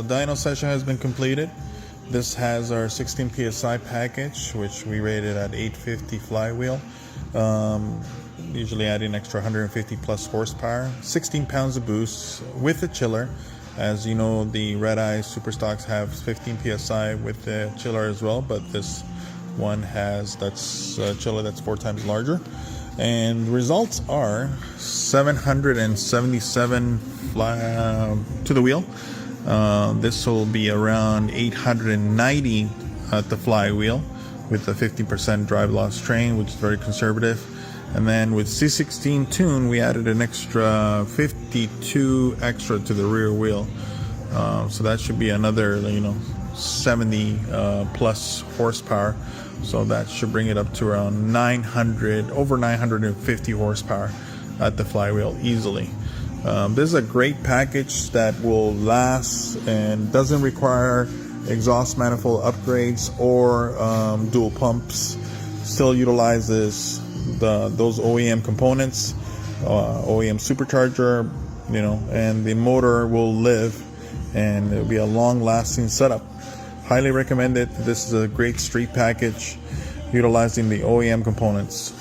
dyno session has been completed. This has our 16 psi package, which we rated at 850 flywheel, usually adding an extra 150 plus horsepower, 16 pounds of boost with a chiller. As you know, the Redeye Super Stocks have 15 psi with the chiller as well, but this one has that's a chiller that's 4 times larger. And the results are 777 to the wheel. This will be around 890 at the flywheel with a 50% drive loss train, which is very conservative. And then with C16 tune, we added an extra 52 extra to the rear wheel. So that should be another 70 plus horsepower. So that should bring it up to around 900, over 950 horsepower at the flywheel easily. This is a great package that will last and doesn't require exhaust manifold upgrades or dual pumps. Still utilizes those OEM components, OEM Supercharger, and the motor will live, and it'll be a long-lasting setup. Highly recommend it. This is a great street package utilizing the OEM components.